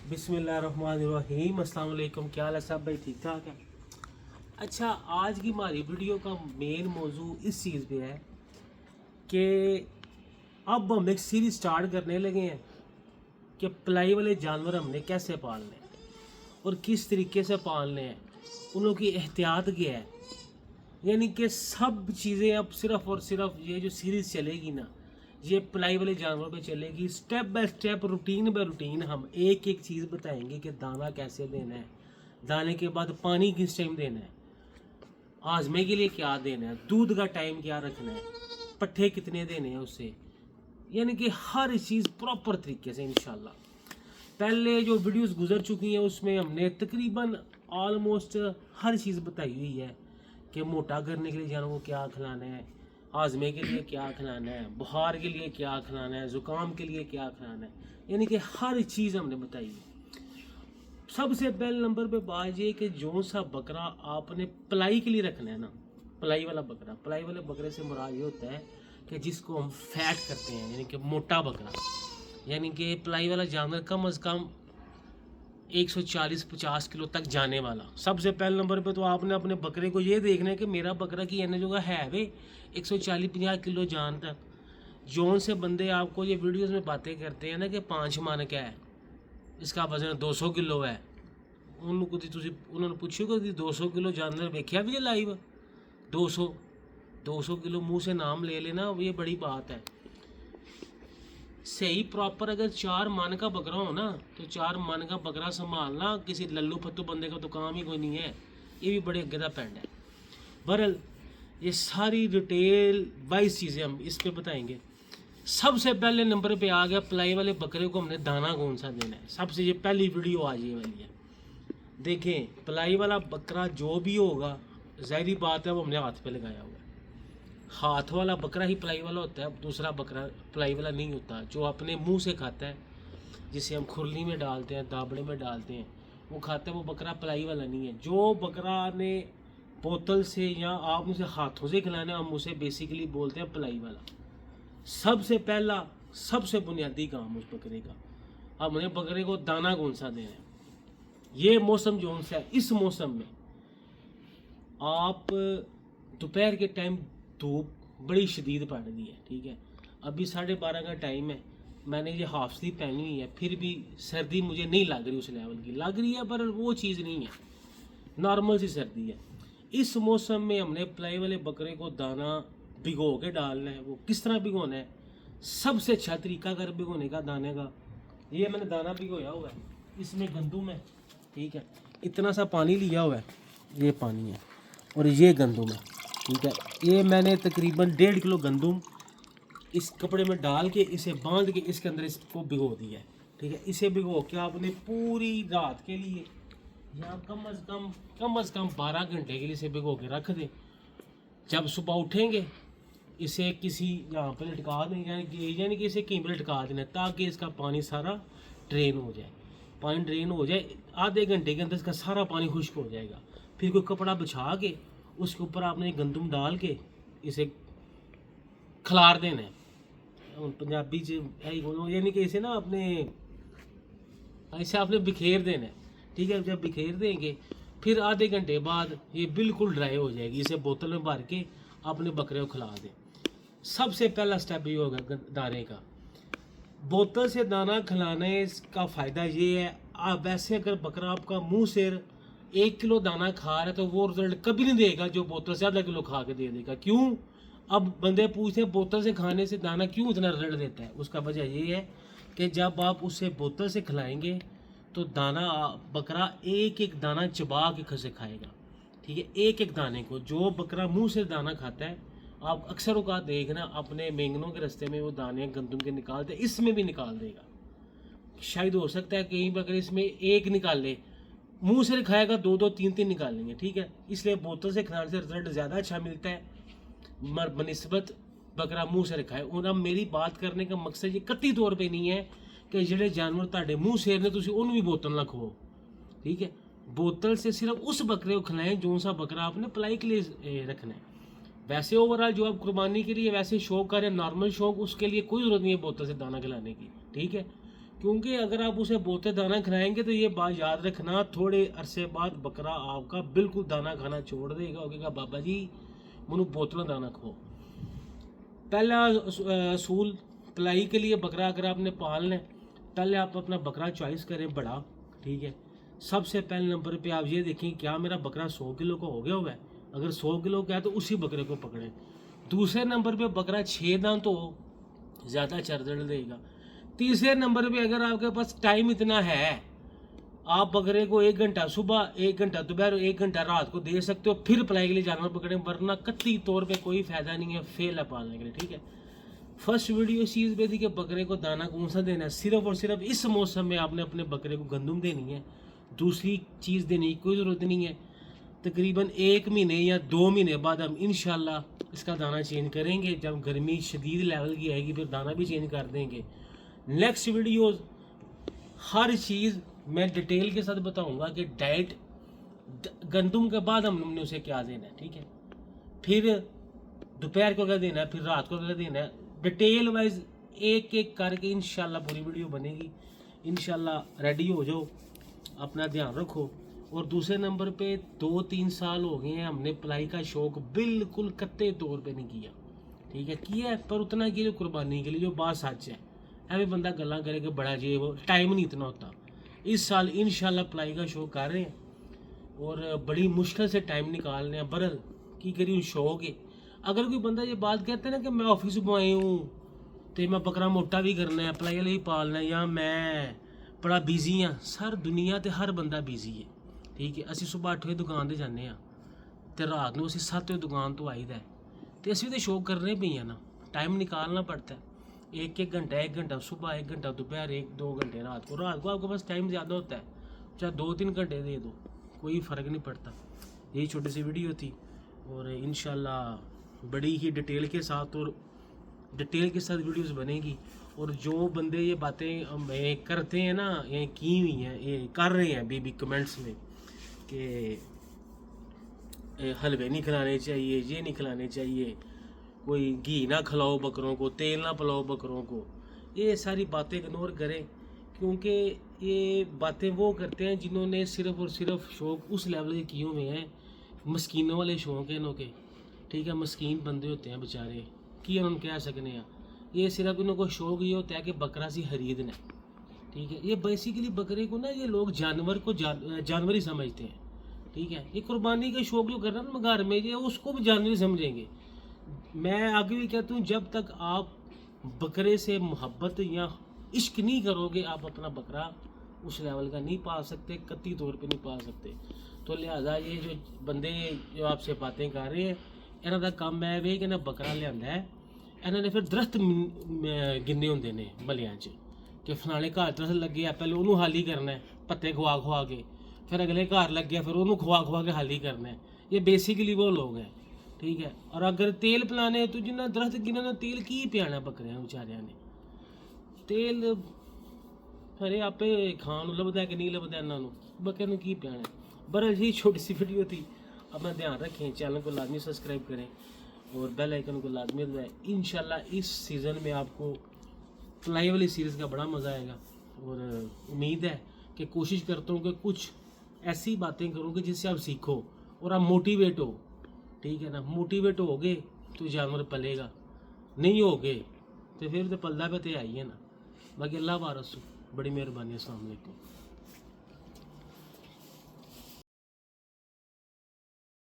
बिस्मिल्लाहिर्रहमानिर्रहीम। अस्सलाम वालेकुम। क्या हाल है सब भाई, ठीक ठाक है? अच्छा, आज की हमारी वीडियो का मेन मौजू इस चीज़ पे है कि अब हम एक सीरीज स्टार्ट करने लगे हैं कि पलाई वाले जानवर हमने कैसे पालने हैं और किस तरीके से पालने हैं, उन लोगों की एहतियात क्या है। यानी कि सब चीज़ें अब सिर्फ़ और सिर्फ ये जो सीरीज़ चलेगी ना, ये पलाई वाले जानवरों पे चलेगी। Step by step, routine by routine हम एक एक चीज़ बताएंगे कि दाना कैसे देना है, दाने के बाद पानी किस टाइम देना है, आजमे के लिए क्या देना है, दूध का टाइम क्या रखना है, पट्ठे कितने देने हैं उससे। यानी कि हर चीज़ प्रॉपर तरीके से इंशाल्लाह। पहले जो वीडियोस गुजर चुकी हैं उसमें हमने तकरीबन ऑलमोस्ट हर चीज़ बताई हुई है कि मोटा करने के लिए जानवरों को क्या खिलाना है, आजमे के लिए क्या खिलाना है, बुखार के लिए क्या खिलाना है, ज़ुकाम के लिए क्या खिलाना है। यानी कि हर चीज़ हमने बताई है। सबसे पहले नंबर पे बात ये कि जो सा बकरा आपने पलाई के लिए रखना है ना, पलाई वाला बकरा, पलाई वाले बकरे से मुराद ये होता है कि जिसको हम फैट करते हैं, यानी कि मोटा बकरा। यानी कि पलाई वाला जानवर कम अज़ कम 140-50 किलो तक जाने वाला। सबसे पहले नंबर पे तो आपने अपने बकरे को ये देखना है कि मेरा बकरा की एन जो है वे 140-50 किलो जान तक। जोन से बंदे आपको ये वीडियोस में बातें करते हैं ना कि 5 मन का है, इसका वजन 200 किलो है, उन्होंने पूछो कि 200 किलो जानवर देखा भी लाइव। 200 किलो मुँह से नाम ले लेना, ये बड़ी बात है। सही प्रॉपर अगर 4 मन का बकरा हो ना, तो 4 मन का बकरा संभालना किसी लल्लू फत्तू बंदे का तो काम ही कोई नहीं है। ये भी बड़े अगे का पेंड है। बहरहाल ये सारी डिटेल वाइज चीज़ें हम इस पे बताएंगे। सबसे पहले नंबर पे आ गया पलाई वाले बकरे को हमने दाना कौन सा देना है। सबसे ये पहली वीडियो आज ये वाली है। देखें, पलाई वाला बकरा जो भी होगा, ज़ाहिरी बात है वो हमने हाथ पे लगाया हुआ है। हाथ वाला बकरा ही पलाई वाला होता है, दूसरा बकरा पलाई वाला नहीं होता। जो अपने मुंह से खाता है, जिसे हम खुरली में डालते हैं, दाबड़े में डालते हैं, वो खाता है, वो बकरा पलाई वाला नहीं है। जो बकरा ने बोतल से या आप उसे हाथों से खिलाना, हम उसे बेसिकली बोलते हैं पलाई वाला। सबसे पहला सबसे बुनियादी काम उस बकरे का, हमने बकरे को दाना कौन सा देना है। ये मौसम जो सा है, इस मौसम में आप दोपहर के टाइम धूप बड़ी शदीद पड़ रही है, ठीक है। अभी 12:30 का टाइम है, मैंने ये हाफ स्लीव पहनी हुई है, फिर भी सर्दी मुझे नहीं लग रही, उस लेवल की लग रही है पर वो चीज़ नहीं है, नॉर्मल सी सर्दी है। इस मौसम में हमने पलाई वाले बकरे को दाना भिगो के डालना है। वो किस तरह भिगोना है, सबसे अच्छा तरीका अगर भिगोने का दाने का, ये मैंने दाना भिगोया हुआ है, इसमें गंदुम है, ठीक है। इतना सा पानी लिया हुआ है, ये पानी है और ये गंदुम है, ठीक है। ये मैंने तकरीबन 1.5 किलो गंदुम इस कपड़े में डाल के इसे बांध के इसके अंदर इसको भिगो दिया है, ठीक है। इसे भिगो के आपने पूरी रात के लिए या कम अज़ कम 12 घंटे के लिए इसे भिगो के रख दें। जब सुबह उठेंगे इसे किसी यहाँ पर लटका दें, यानी कि इसे कहीं पर लटका देना ताकि इसका पानी सारा ड्रेन हो जाए। पानी ड्रेन हो जाए, आधे घंटे के अंदर इसका सारा पानी खुश्क हो जाएगा। फिर कोई कपड़ा बिछा के उसके ऊपर आपने गंदुम डाल के इसे खिलार देना है। पंजाबी यानी कि इसे ना इसे आपने बिखेर देना है, ठीक है। जब बिखेर देंगे फिर आधे घंटे बाद ये बिल्कुल ड्राई हो जाएगी। इसे बोतल में भर के अपने बकरे को खिला दें। सबसे पहला स्टेप ये होगा दाने का। बोतल से दाना खिलाने का फ़ायदा ये है, आप वैसे अगर बकरा आपका मुंह से 1 किलो दाना खा रहा है तो वो रिजल्ट कभी नहीं देगा जो बोतल से आधा किलो खा के दे देगा। क्यों? अब बंदे पूछते हैं बोतल से खाने से दाना क्यों इतना रिजल्ट देता है। उसका वजह ये है कि जब आप उसे बोतल से खिलाएंगे तो दाना बकरा एक एक दाना चबा के खसे खाएगा, ठीक है। एक एक दाने को जो बकरा मुंह से दाना खाता है, आप अक्सर औकात देखना अपने मेंगनों के रास्ते में वो दाने गंदुम के निकालते, इसमें भी निकाल देगा। शायद हो सकता है कहीं पर अगर इसमें एक निकाल ले, मुंह से खाएगा 2-2 3-3 निकालेंगे, ठीक है। इसलिए बोतल से खाने से रिजल्ट ज़्यादा अच्छा मिलता है बनिस्बत बकरा मुंह से खाए। और अब मेरी बात करने का मकसद ये कत्ती तौर पे नहीं है कि ਜਿਹੜੇ जानवर ਤੁਹਾਡੇ ਮੂੰਹ ਸੇਰ ਨੇ ਤੁਸੀਂ ਉਹਨੂੰ ਵੀ बोतल ना खो, ठीक है। बोतल से सिर्फ उस बकरे को खिलाएं जो सा बकरा आपने पलाई के लिए रखना है। वैसे ओवरऑल जो आप कुर्बानी के लिए वैसे शौक करें, नॉर्मल शौक, उसके लिए कोई ज़रूरत नहीं है बोतल से दाना खिलाने की, ठीक है। क्योंकि अगर आप उसे बोते दाना खिलाएंगे तो ये बात याद रखना, थोड़े अरसे बाद बकरा आपका बिल्कुल दाना खाना छोड़ देगा, कहेगा बाबा जी मनु बोतलों दाना खो। पहला असूल पलाई के लिए बकरा अगर आपने पालना है, पहले आप अपना बकरा चॉइस करें बड़ा, ठीक है। सबसे पहले नंबर पे आप ये देखें क्या मेरा बकरा 100 किलो का हो गया हुआ है, अगर 100 किलो का है तो उसी बकरे को पकड़ें। दूसरे नंबर पे बकरा 6 दांत हो, ज़्यादा चरदड़ देगा। तीसरे नंबर पे अगर आपके पास टाइम इतना है, आप बकरे को 1 घंटा सुबह, 1 घंटा दोपहर, 1 घंटा रात को दे सकते हो, फिर पलाई के लिए जानवर पकड़ें, वरना कतई तौर पे कोई फ़ायदा नहीं है, फेल है पालने के लिए, ठीक है। फर्स्ट वीडियो इस चीज़ पे थी कि बकरे को दाना कौन सा देना है, सिर्फ और सिर्फ इस मौसम में आपने अपने बकरे को गंदम देनी है, दूसरी चीज़ देने की कोई ज़रूरत नहीं है। तकरीबन 1 महीने या 2 महीने बाद हम इंशाल्लाह इसका दाना चेंज करेंगे, जब गर्मी शदीद लेवल की आएगी फिर दाना भी चेंज कर देंगे। नेक्स्ट वीडियो हर चीज़ मैं डिटेल के साथ बताऊंगा कि डाइट गंदम के बाद हमने उसे क्या देना है, ठीक है, फिर दोपहर को क्या देना है, फिर रात को क्या देना है, डिटेल वाइज एक एक करके इंशाल्लाह पूरी वीडियो बनेगी। इंशाल्लाह रेडी हो जाओ, अपना ध्यान रखो। और दूसरे नंबर पे 2-3 साल हो गए हैं हमने पलाई का शौक बिल्कुल कत्ते तौर पे नहीं किया, ठीक है, किया है पर उतना की जो कुर्बानी के लिए जो बात सच है, ऐसे बंदा गल्ला करे कि बड़ा जी वो टाइम नहीं इतना होता। इस साल इंशाल्लाह पलाई का शौक कर रहे हैं और बड़ी मुश्किल से टाइम निकाल रहे हैं, बरल की करी शौक है। अगर कोई बंदा ये बात कहता है ना कि मैं ऑफिस बॉय हूँ तो मैं बकरा मोटा भी करना है, पलाई वाले भी पालना है, या मैं बड़ा बिजी हाँ, सर दुनिया ते हर बंदा बिजी है, ठीक है। असी सुबह 8 बजे दुकान ते जाने तो रात को असी 7 बजे दुकान तो आईदा है, तो असी तो शौक करने पे ही है ना, टाइम निकालना पड़ता है। 1-1 घंटा, 1 घंटा सुबह, 1 घंटा दोपहर, 1-2 घंटे रात को आपके पास टाइम ज़्यादा होता है, चाहे 2-3 घंटे दे दो, कोई फ़र्क नहीं पड़ता। यही छोटी सी वीडियो थी और इंशाल्लाह बड़ी ही डिटेल के साथ वीडियोस बनेगी। और जो बंदे ये बातें हमें करते हैं ना, ये की हुई हैं, ये कर रहे हैं अभी भी कमेंट्स में कि हलवे नहीं खिलाने चाहिए, ये नहीं खिलाने चाहिए, कोई घी ना खिलाओ बकरों को, तेल ना पिलाओ बकरों को, ये सारी बातें इग्नोर करें, क्योंकि ये बातें वो करते हैं जिन्होंने सिर्फ़ और सिर्फ शौक़ उस लेवल के किए हुए हैं, मस्कीनों वाले शौक़ हैं इनके, ठीक है, मस्कीन बंदे होते हैं बेचारे, कि हम कह सकते हैं। ये सिर्फ इनको शौक़ ये होता है कि बकरा सी खरीदना, ठीक है। ये बेसिकली बकरे को ना ये लोग जानवर को जानवर ही समझते हैं, ठीक है। ये कुर्बानी का शौक़ जो कर रहा है ना घर में, ये उसको भी जानवर ही समझेंगे। मैं आगे भी कहता हूँ, जब तक आप बकरे से मोहब्बत या इश्क नहीं करोगे, आप अपना बकरा उस लेवल का नहीं पा सकते, कतई तौर पे नहीं पा सकते। तो लिहाजा ये जो बंदे जो आपसे बातें कर रहे हैं, इन्हों का काम है वे कि बकरा लिया है, इन्होंने फिर दरख्त गिनने होंगे ने मलियां च कि फलाने घर दरख्त लगे है, पहले उन्होंने हाली करना है पत्ते खुआ के, फिर अगले घर लग गया, फिर उन्होंने खुआ के हाली करना है। ये बेसिकली वो लोग हैं, ठीक है। और अगर तेल पिलाने तो जिन्हें दरख्त गिना तेल की पियाना बकरियां बेचारिया ने, तेल अरे आपे खान लभदा कि नहीं लभदा, इन्हों बकरे की पियाना। बड़ा ही छोटी सी वीडियो थी, अपना ध्यान रखें, चैनल को लाजमी सब्सक्राइब करें और बेल आइकन को लाजमी दबाएं। इंशाल्लाह इस सीज़न में आपको पलाई वाली सीरीज़ का बड़ा मज़ा आएगा और उम्मीद है कि कोशिश करता हूँ कि कुछ ऐसी बातें करूँ कि जिससे आप सीखो और आप मोटिवेट हो, ठीक है ना। मोटिवेट हो गए तो जानवर पलेगा, नहीं हो गए तो फिर तो पलदा पे तो आई है ना। बाकी अल्लाह वारस, बड़ी मेहरबानी, अस्सलाम वालेकुम।